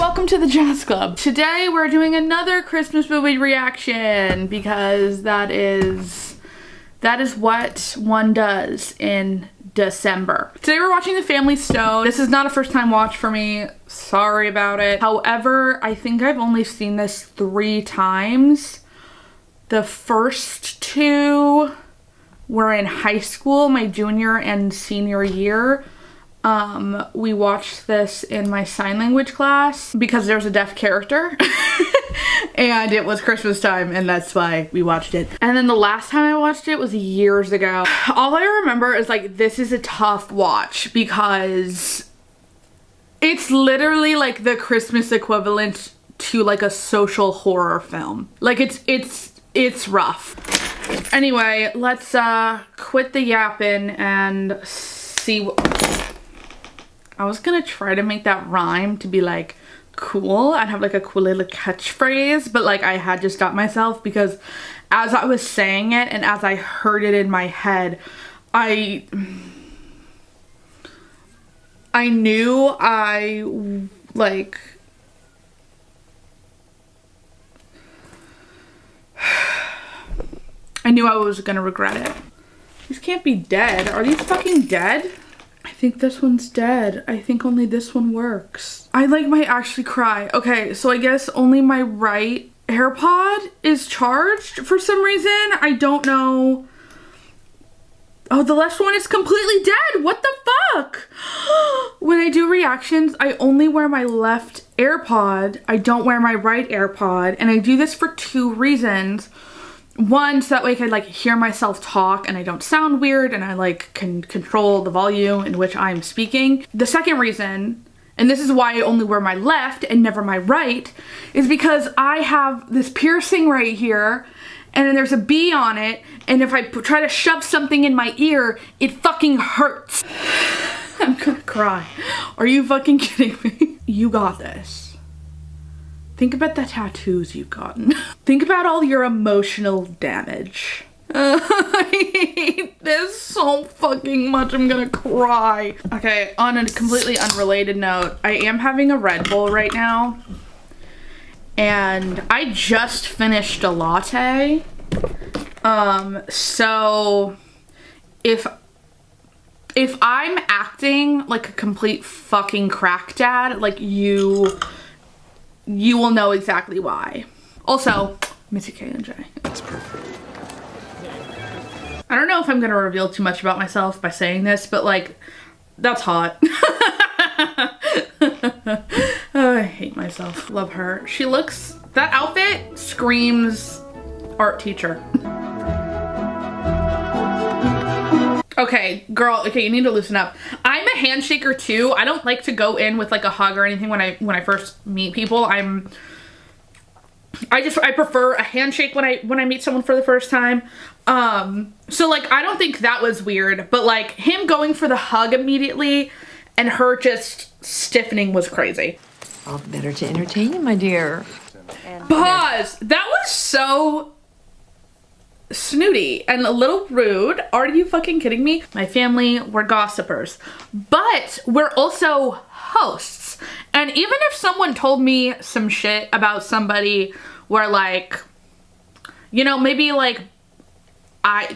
welcome to the Jazz Club. Today we're doing another Christmas movie reaction because that is what one does in December. Today we're watching The Family Stone. This is not a first time watch for me. Sorry about it. However, I think I've only seen this 3 times. The first 2 were in high school, my junior and senior year. We watched this in my sign language class because there's a deaf character and it was Christmas time and that's why we watched it. And then the last time I watched it was years ago. All I remember is like, this is a tough watch because it's literally like the Christmas equivalent to like a social horror film. Like it's rough. Anyway, let's quit the yapping and see what... I was gonna try to make that rhyme to be like cool. I'd have like a cool little catchphrase, but like I had to stop myself because as I was saying it and as I heard it in my head, I knew I knew I was gonna regret it. These can't be dead. Are these fucking dead? I think this one's dead. I think only this one works. I like might actually cry. Okay, so I guess only my right AirPod is charged for some reason. I don't know. Oh, the left one is completely dead. What the fuck? When I do reactions, I only wear my left AirPod. I don't wear my right AirPod. And I do this for 2 reasons. One, so that way I can like hear myself talk and I don't sound weird and I like can control the volume in which I'm speaking. The second reason, and this is why I only wear my left and never my right, is because I have this piercing right here and then there's a bee on it, and if I try to shove something in my ear, it fucking hurts. I'm gonna cry. Are you fucking kidding me? You got this. Think about the tattoos you've gotten. Think about all your emotional damage. I hate this so fucking much. I'm gonna cry. Okay, on a completely unrelated note, I am having a Red Bull right now. And I just finished a latte. So if I'm acting like a complete fucking crack dad, like you will know exactly why. Also, Missy K and J. That's perfect. I don't know if I'm gonna reveal too much about myself by saying this, but like, that's hot. Oh, I hate myself. Love her. She looks, that outfit screams art teacher. Okay, girl, okay, you need to loosen up. I'm a handshaker too. I don't like to go in with like a hug or anything when I first meet people. I prefer a handshake when I meet someone for the first time. So like, I don't think that was weird, but like him going for the hug immediately and her just stiffening was crazy. All the better to entertain you, my dear. Pause! That was so snooty and a little rude. Are you fucking kidding me? My family, we're gossipers, but we're also hosts. And even if someone told me some shit about somebody where like, you know, maybe like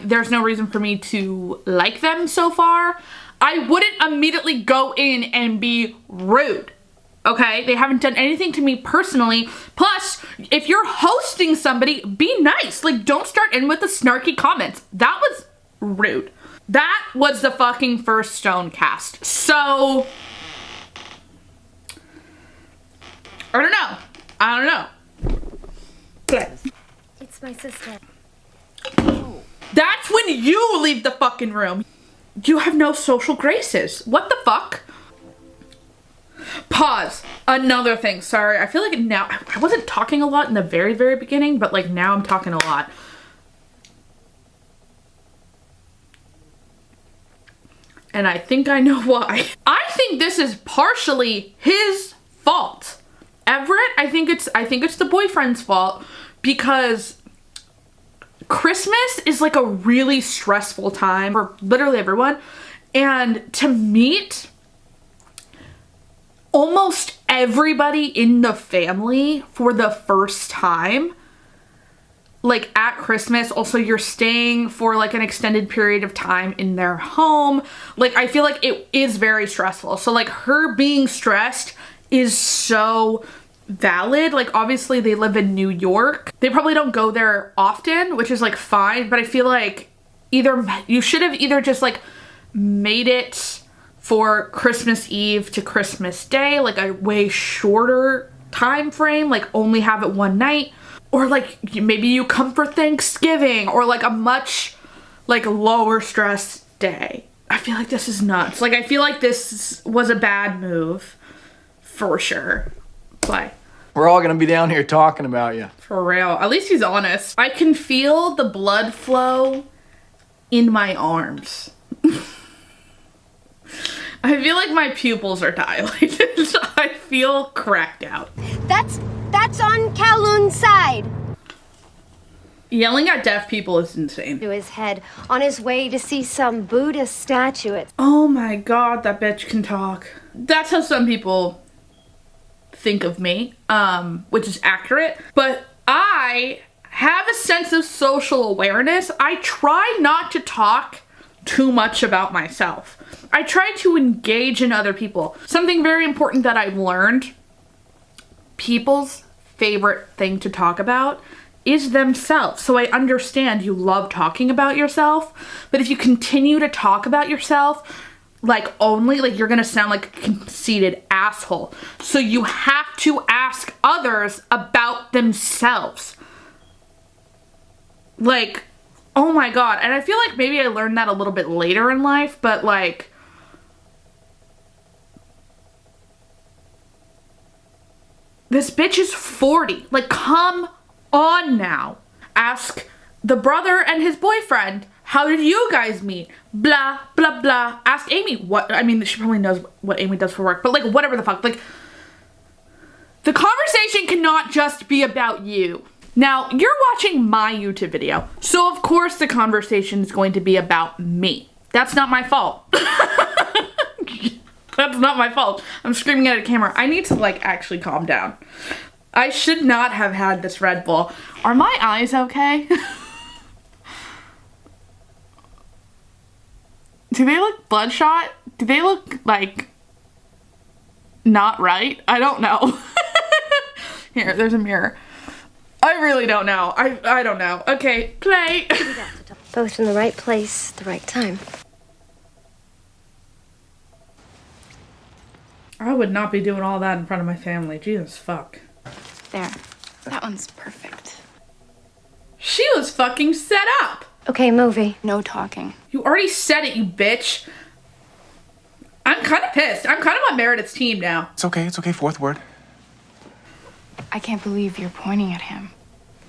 there's no reason for me to like them so far, I wouldn't immediately go in and be rude. Okay, they haven't done anything to me personally. Plus, if you're hosting somebody, be nice. Like, don't start in with the snarky comments. That was rude. That was the fucking first stone cast. So, I don't know. It's my sister. That's when you leave the fucking room. You have no social graces. What the fuck? Pause. Another thing, sorry. I feel like now, I wasn't talking a lot in the very, very beginning, but like now I'm talking a lot. And I think I know why. I think this is partially his fault. Everett, I think it's the boyfriend's fault because Christmas is like a really stressful time for literally everyone. And to meet almost everybody in the family for the first time, like at Christmas. Also, you're staying for like an extended period of time in their home. Like, I feel like it is very stressful. So like her being stressed is so valid. Like, obviously they live in New York. They probably don't go there often, which is like fine, but I feel like either you should have either just like made it for Christmas Eve to Christmas Day, like a way shorter time frame, like only have it one night, or like maybe you come for Thanksgiving, or like a much like lower stress day. I feel like this is nuts. Like, I feel like this was a bad move for sure. But we're all gonna be down here talking about you. For real. At least he's honest. I can feel the blood flow in my arms. I feel like my pupils are dilated. I feel cracked out. That's on Kowloon's side. Yelling at deaf people is insane. To his head on his way to see some Buddhist statue. Oh my god, that bitch can talk. That's how some people think of me, which is accurate. But I have a sense of social awareness. I try not to talk too much about myself. I try to engage in other people. Something very important that I've learned, people's favorite thing to talk about is themselves. So I understand you love talking about yourself, but if you continue to talk about yourself, like only, like you're gonna sound like a conceited asshole. So you have to ask others about themselves. Like, oh my god. And I feel like maybe I learned that a little bit later in life, but like, this bitch is 40. Like, come on now. Ask the brother and his boyfriend, how did you guys meet? Blah, blah, blah. Ask Amy what, I mean, she probably knows what Amy does for work, but like, whatever the fuck. Like, the conversation cannot just be about you. Now, you're watching my YouTube video, so of course the conversation is going to be about me. That's not my fault. That's not my fault. I'm screaming at a camera. I need to like actually calm down. I should not have had this Red Bull. Are my eyes okay? Do they look bloodshot? Do they look like not right? I don't know. Here, there's a mirror. I really don't know. I don't know. Okay, play. Both in the right place, the right time. I would not be doing all that in front of my family. Jesus fuck. There. That one's perfect. She was fucking set up. Okay, movie. No talking. You already said it, you bitch. I'm kind of pissed. I'm kind of on Meredith's team now. It's okay. Fourth word. I can't believe you're pointing at him.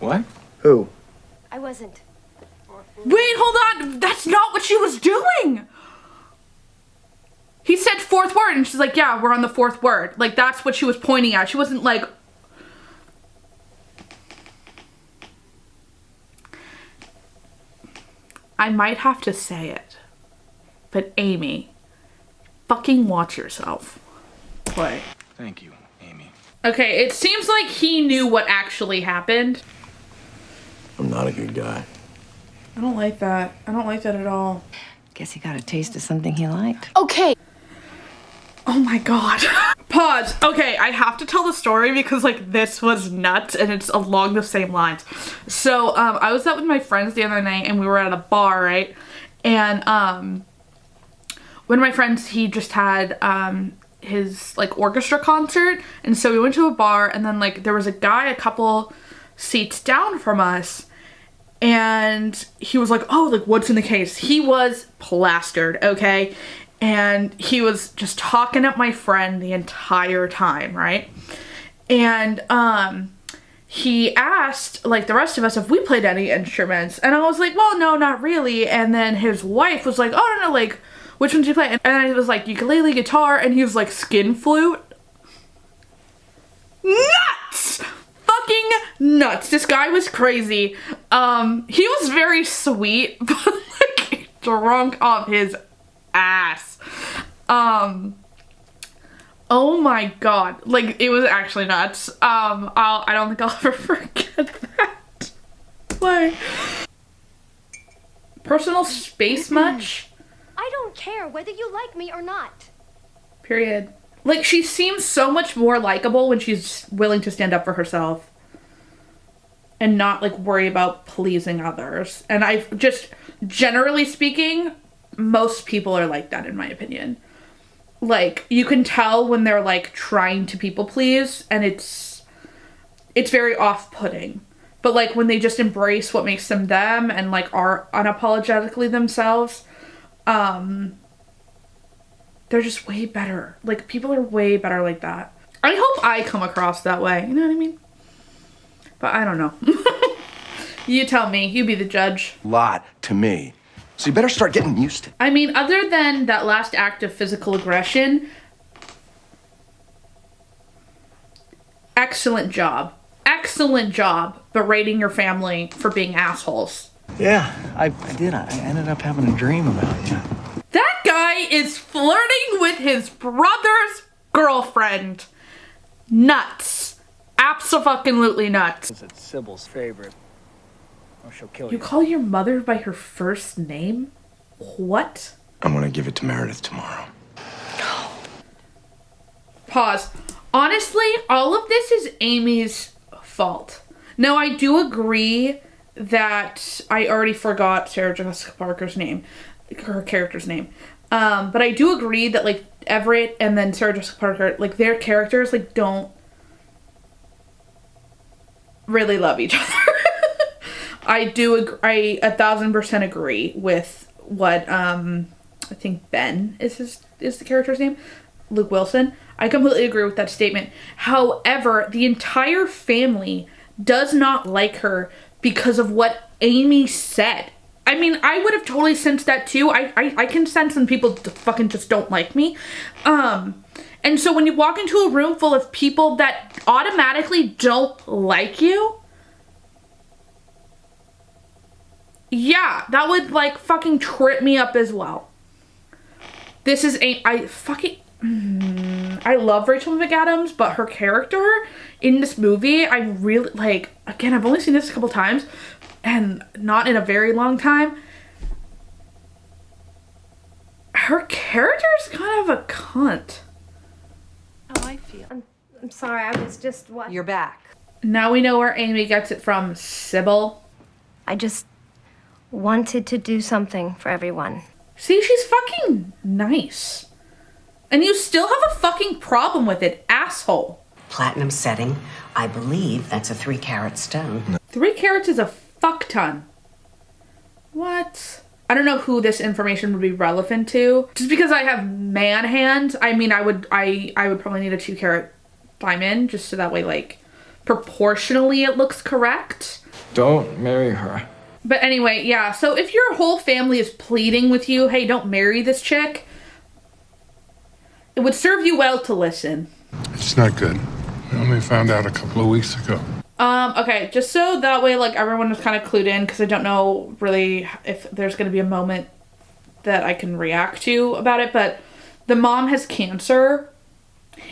What? Who? I wasn't. Wait, hold on. That's not what she was doing. He said fourth word, and she's like, yeah, we're on the fourth word. Like, that's what she was pointing at. She wasn't like... I might have to say it, but Amy, fucking watch yourself. Play. Thank you, Amy. Okay, it seems like he knew what actually happened. I'm not a good guy. I don't like that. I don't like that at all. Guess he got a taste of something he liked. Okay. Oh my god. Pause. Okay, I have to tell the story because like this was nuts and it's along the same lines. So I was out with my friends the other night and we were at a bar, right? And one of my friends, he just had his like orchestra concert, and so we went to a bar, and then like there was a guy a couple seats down from us, and he was like, oh, like what's in the case? He was plastered, okay? And he was just talking at my friend the entire time, right? And he asked like the rest of us if we played any instruments, and I was like, well, no, not really. And then his wife was like, oh no, like which ones do you play? And I was like, ukulele, guitar, and he was like, skin flute. Nuts! Fucking nuts. This guy was crazy. He was very sweet, but like drunk off his ass. Oh Oh my god. Like, it was actually nuts. I don't think I'll ever forget that. Like, personal space much? I don't care whether you like me or not. Period. Like, she seems so much more likable when she's willing to stand up for herself and not, like, worry about pleasing others. And I've just, generally speaking, most people are like that, in my opinion. Like, you can tell when they're, like, trying to people please, and it's very off-putting. But, like, when they just embrace what makes them them and, like, are unapologetically themselves, they're just way better. Like, people are way better like that. I hope I come across that way. You know what I mean? But I don't know. You tell me. You be the judge. Lot to me. So you better start getting used to it. I mean, other than that last act of physical aggression, excellent job. Excellent job berating your family for being assholes. Yeah, I did. I ended up having a dream about you. That guy is flirting with his brother's girlfriend. Nuts. Abso-fucking-lutely nuts. It's Sybil's favorite. Or she'll kill You call your mother by her first name? What? I'm gonna give it to Meredith tomorrow. Pause. Honestly, all of this is Amy's fault. Now, I do agree that I already forgot Sarah Jessica Parker's name. Her character's name. But I do agree that, like, Everett and then Sarah Jessica Parker, like, their characters, like, don't really love each other. I 1,000% agree with what, I think Ben is the character's name. Luke Wilson. I completely agree with that statement. However, the entire family does not like her because of what Amy said. I mean, I would have totally sensed that too. I can sense when people fucking just don't like me. And so when you walk into a room full of people that automatically don't like you, yeah, that would, like, fucking trip me up as well. This is I love Rachel McAdams, but her character in this movie, I really, like, again, I've only seen this a couple times, and not in a very long time. Her character is kind of a cunt. How I feel. I'm sorry, I was just what? You're back. Now we know where Amy gets it from, Sybil. I just wanted to do something for everyone. See, she's fucking nice. And you still have a fucking problem with it, asshole. Platinum setting. I believe that's a 3-carat stone. 3 carats is a fuck ton. What? I don't know who this information would be relevant to. Just because I have man hands, I mean, I would probably need a 2-carat diamond, just so that way, like, proportionally it looks correct. Don't marry her. But anyway, yeah, so if your whole family is pleading with you, hey, don't marry this chick, it would serve you well to listen. It's not good. I only found out a couple of weeks ago. Okay, just so that way, like, everyone was kind of clued in, because I don't know really if there's going to be a moment that I can react to about it, but the mom has cancer.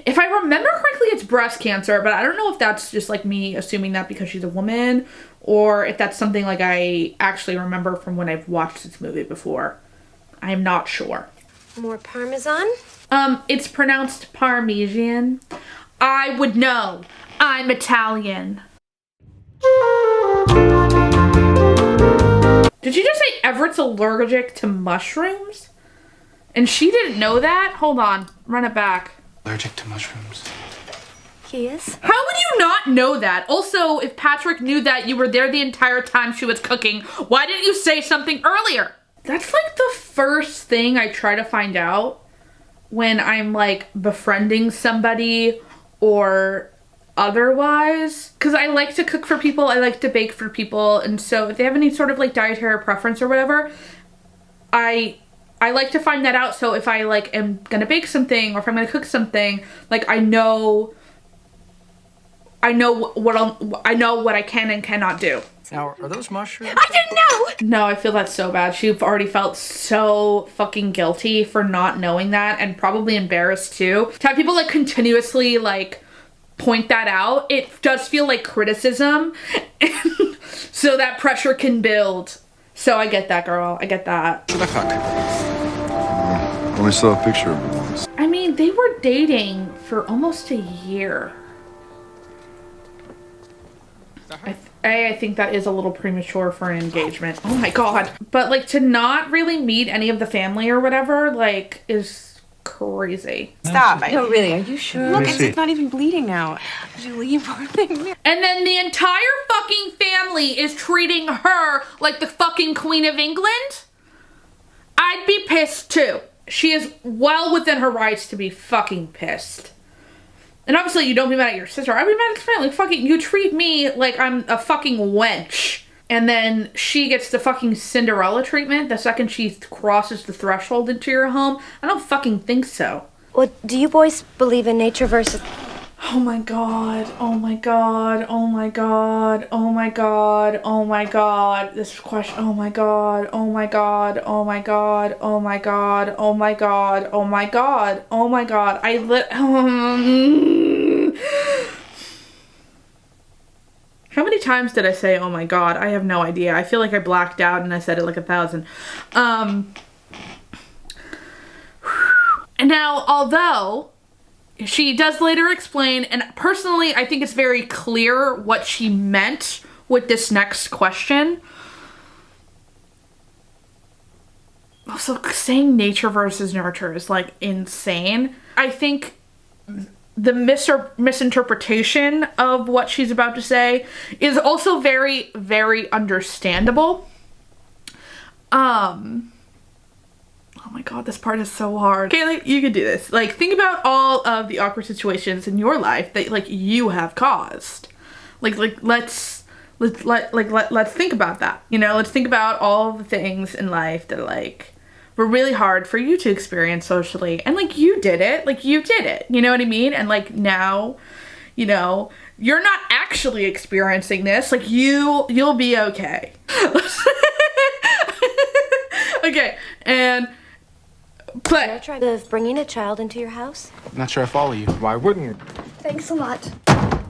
If I remember correctly, it's breast cancer, but I don't know if that's just, like, me assuming that because she's a woman, or if that's something, like, I actually remember from when I've watched this movie before. I'm not sure. More Parmesan? It's pronounced Parmesan. I would know. I'm Italian. Did you just say Everett's allergic to mushrooms? And she didn't know that? Hold on. Run it back. Allergic to mushrooms. He is? How would you not know that? Also, if Patrick knew that you were there the entire time she was cooking, why didn't you say something earlier? That's like the first thing I try to find out when I'm, like, befriending somebody or otherwise. Because I like to cook for people, I like to bake for people, and so if they have any sort of, like, dietary preference or whatever, I like to find that out, so if I, like, am gonna bake something or if I'm gonna cook something, like, I know what I can and cannot do. Now, are those mushrooms? I didn't know! No, I feel that so bad. She already felt so fucking guilty for not knowing that, and probably embarrassed too. To have people like continuously like point that out, it does feel like criticism. So that pressure can build. So I get that, girl. I get that. The fuck? Only saw a picture of it once. I mean, they were dating for almost a year. I think that is a little premature for an engagement. Oh my god. But like to not really meet any of the family or whatever, like, is crazy. Stop. No, really, are you sure? Look, it's not even bleeding now. Julie, poor thing. And then the entire fucking family is treating her like the fucking Queen of England? I'd be pissed too. She is well within her rights to be fucking pissed. And obviously you don't be mad at your sister. I'd be mad at the family. Like, fucking, you treat me like I'm a fucking wench. And then she gets the fucking Cinderella treatment the second she crosses the threshold into your home. I don't fucking think so. Well, do you boys believe in nature versus... Oh my god, oh my god, oh my god, oh my god, oh my god, this question, oh my god, oh my god, oh my god, oh my god, oh my god, oh my god, oh my god, How many times did I say, oh my god? I have no idea. I feel like I blacked out and I said it like 1,000. And now, although she does later explain, and personally, I think it's very clear what she meant with this next question. Also, saying nature versus nurture is like insane. I think the misinterpretation of what she's about to say is also very, very understandable. Oh my god, this part is so hard. Kaylee, you can do this. Like, think about all of the awkward situations in your life that like you have caused. Let's think about that. You know, let's think about all the things in life that like were really hard for you to experience socially, and like you did it. Like, you did it. You know what I mean? And like now, you know, you're not actually experiencing this. Like, you'll be okay. Okay, and play. Can I try of bringing a child into your house? I'm not sure I follow you. Why wouldn't you? Thanks a lot.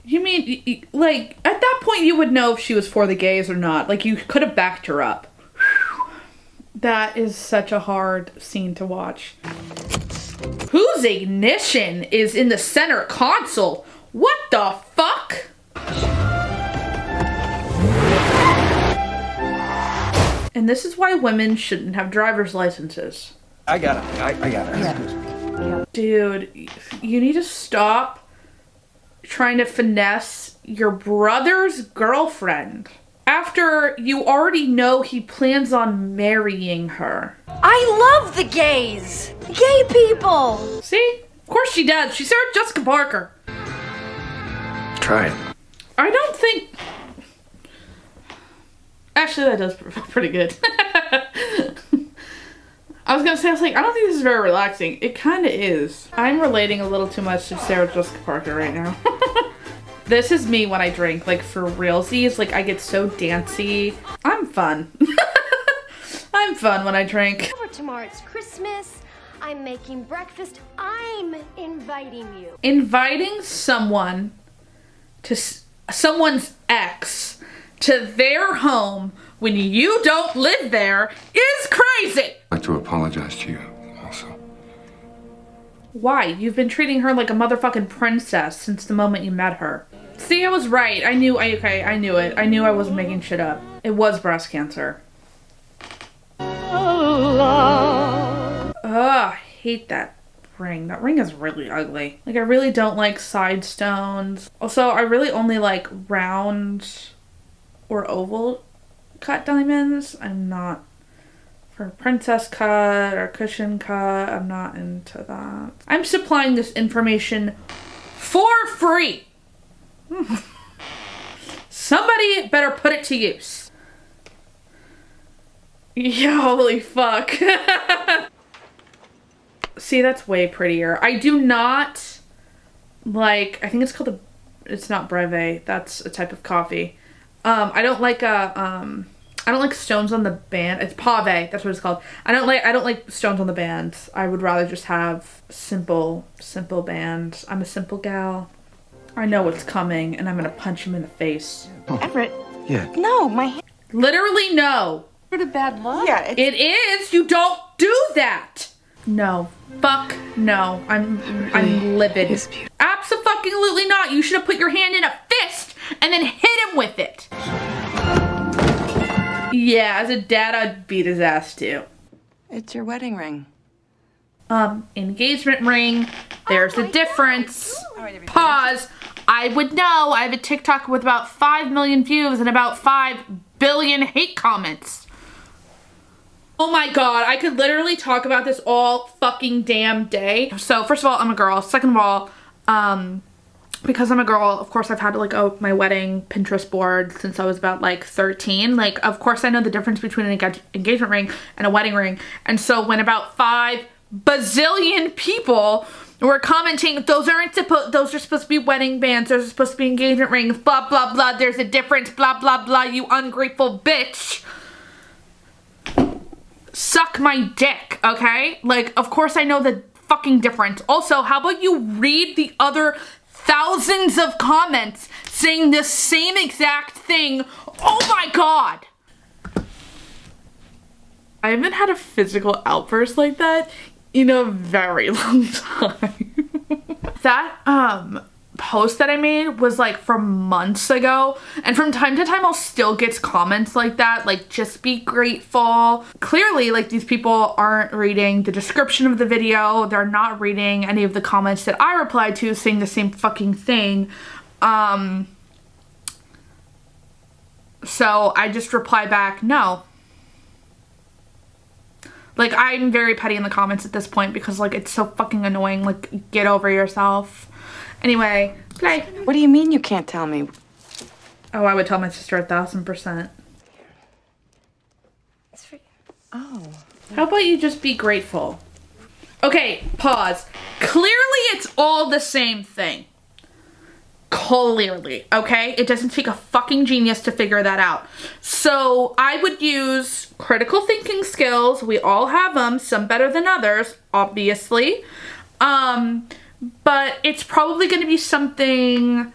You mean, like, at that point you would know if she was for the gays or not. Like, you could have backed her up. That is such a hard scene to watch. Whose ignition is in the center console? What the fuck? And this is why women shouldn't have driver's licenses. I got it. I got it. Yeah. Dude, you need to stop trying to finesse your brother's girlfriend after you already know he plans on marrying her. I love the gays! Gay people! See? Of course she does. She's Sarah Jessica Parker. Try it. I don't think... Actually, that does pretty good. I was gonna say, I was like, I don't think this is very relaxing. It kind of is. I'm relating a little too much to Sarah Jessica Parker right now. This is me when I drink, like, for realsies. Like, I get so dancey. I'm fun. I'm fun when I drink. Over tomorrow, it's Christmas. I'm making breakfast. I'm inviting you. Inviting someone to someone's ex to their home when you don't live there is crazy. I'd like to apologize to you also. Why? You've been treating her like a motherfucking princess since the moment you met her. See, I was right. I knew it. I knew I wasn't making shit up. It was breast cancer. Ugh, I hate that ring. That ring is really ugly. Like, I really don't like side stones. Also, I really only like round or oval cut diamonds. I'm not for princess cut or cushion cut. I'm not into that. I'm supplying this information for free. Somebody better put it to use. Yeah, holy fuck. See, that's way prettier. I do not like, I think it's called it's not breve. That's a type of coffee. I don't like I don't like stones on the band. It's pave, that's what it's called. I don't like stones on the band. I would rather just have simple band. I'm a simple gal. I know what's coming and I'm gonna punch him in the face. Everett. Yeah. No, my hand. Literally no. What a bad luck. Yeah, It is. You don't do that. No. Fuck no. I'm livid. Absolutely not. You should have put your hand in a fist and then hit him with it. Yeah, as a dad, I'd beat his ass too. It's your wedding ring. Engagement ring. There's a difference. Pause. I would know. I have a TikTok with about 5 million views and about 5 billion hate comments. Oh my god, I could literally talk about this all fucking damn day. So first of all, I'm a girl. Second of all, because I'm a girl, of course I've had like my wedding Pinterest board since I was about like 13. Like, of course I know the difference between an engagement ring and a wedding ring. And so when about 5 bazillion people were commenting, those are supposed to be wedding bands, those are supposed to be engagement rings, blah, blah, blah, there's a difference, blah, blah, blah, you ungrateful bitch. Suck my dick, okay? Like, of course I know the fucking difference. Also, how about you read the other thousands of comments saying the same exact thing? Oh my god! I haven't had a physical outburst like that in a very long time. That post that I made was like from months ago, and from time to time I'll still get comments like that, like just be grateful. Clearly, like, these people aren't reading the description of the video, they're not reading any of the comments that I replied to saying the same fucking thing. So I just reply back, no. Like, I'm very petty in the comments at this point because, like, it's so fucking annoying. Like, get over yourself. Anyway, play. What do you mean you can't tell me? Oh, I would tell my sister 1000%. It's for you. Oh. How about you just be grateful? Okay, pause. Clearly it's all the same thing. Clearly, okay? It doesn't take a fucking genius to figure that out. So I would use critical thinking skills. We all have them, some better than others, obviously. But it's probably going to be something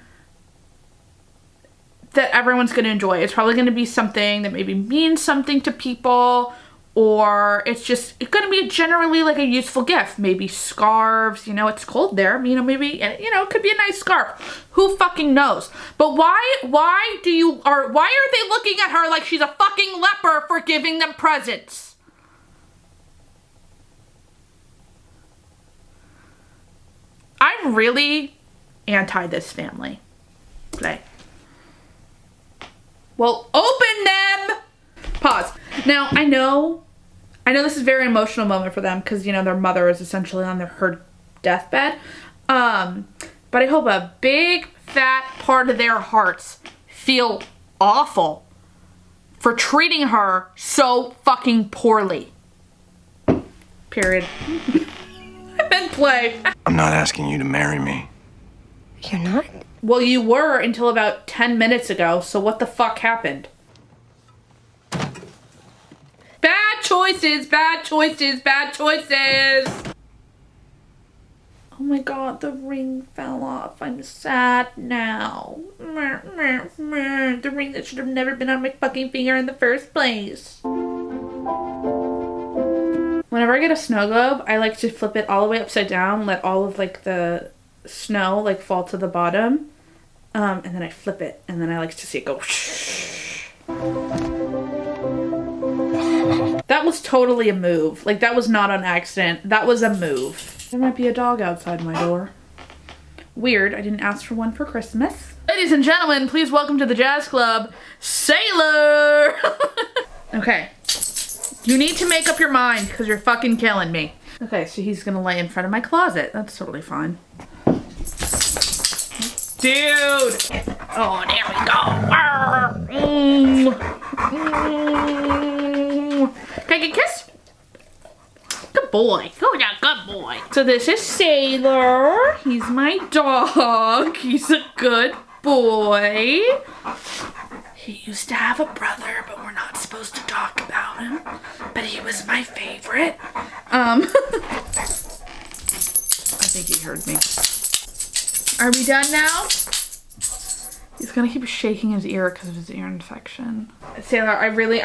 that everyone's going to enjoy. It's probably going to be something that maybe means something to people, or it's going to be generally like a useful gift. Maybe scarves, you know, it's cold there. You know, maybe, you know, it could be a nice scarf. Who fucking knows? But why are they looking at her like she's a fucking leper for giving them presents? I'm really anti this family. Play. Well, open them! Pause. Now, I know this is a very emotional moment for them because, you know, their mother is essentially on her deathbed. But I hope a big, fat part of their hearts feel awful for treating her so fucking poorly. Period. And then play. I'm not asking you to marry me. You're not? Well, you were until about 10 minutes ago, so what the fuck happened? Bad choices, bad choices, bad choices! Oh my god, the ring fell off. I'm sad now. The ring that should have never been on my fucking finger in the first place. Whenever I get a snow globe, I like to flip it all the way upside down, let all of like the snow like fall to the bottom, and then I flip it, and then I like to see it go. That was totally a move. Like, that was not an accident. That was a move. There might be a dog outside my door. Weird, I didn't ask for one for Christmas. Ladies and gentlemen, please welcome to the jazz club, Sailor! Okay. You need to make up your mind because you're fucking killing me. Okay, so he's gonna lay in front of my closet. That's totally fine. Dude! Oh, there we go. Can I get a kiss? Good boy. Good boy. So this is Sailor. He's my dog. He's a good boy. He used to have a brother, but we're not supposed to talk about him. But he was my favorite. I think he heard me. Are we done now? He's gonna keep shaking his ear because of his ear infection. Sailor, I really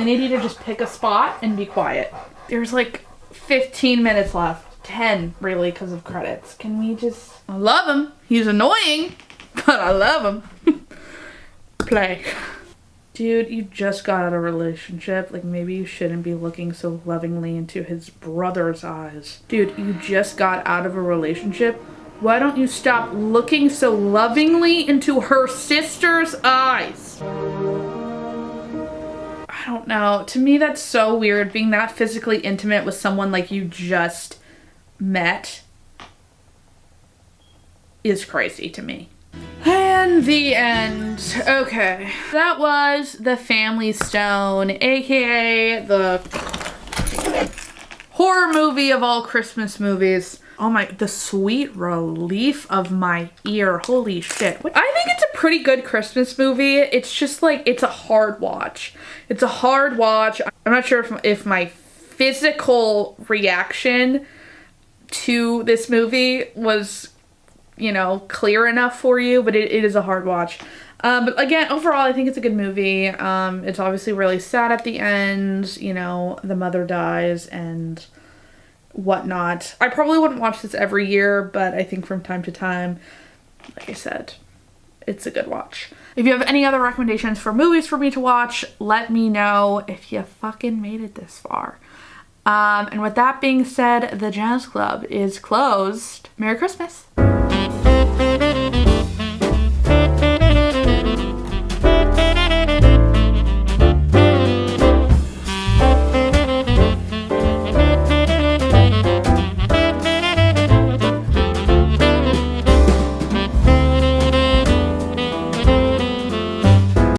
need you to just pick a spot and be quiet. There's like 15 minutes left. 10 really because of credits. Can we just... I love him. He's annoying, but I love him. Play. Dude, you just got out of a relationship. Like, maybe you shouldn't be looking so lovingly into his brother's eyes. Dude, you just got out of a relationship. Why don't you stop looking so lovingly into her sister's eyes? I don't know. To me, that's so weird. Being that physically intimate with someone like you just met is crazy to me. And the end. Okay. That was The Family Stone, aka the horror movie of all Christmas movies. Oh my, the sweet relief of my ear. Holy shit. I think it's a pretty good Christmas movie. It's just like, it's a hard watch. It's a hard watch. I'm not sure if my physical reaction to this movie was, you know, clear enough for you, but it is a hard watch. But again, overall, I think it's a good movie. It's obviously really sad at the end. You know, the mother dies and whatnot. I probably wouldn't watch this every year, but I think from time to time, like I said, it's a good watch. If you have any other recommendations for movies for me to watch, let me know if you fucking made it this far. And with that being said, the Jazz Club is closed. Merry Christmas.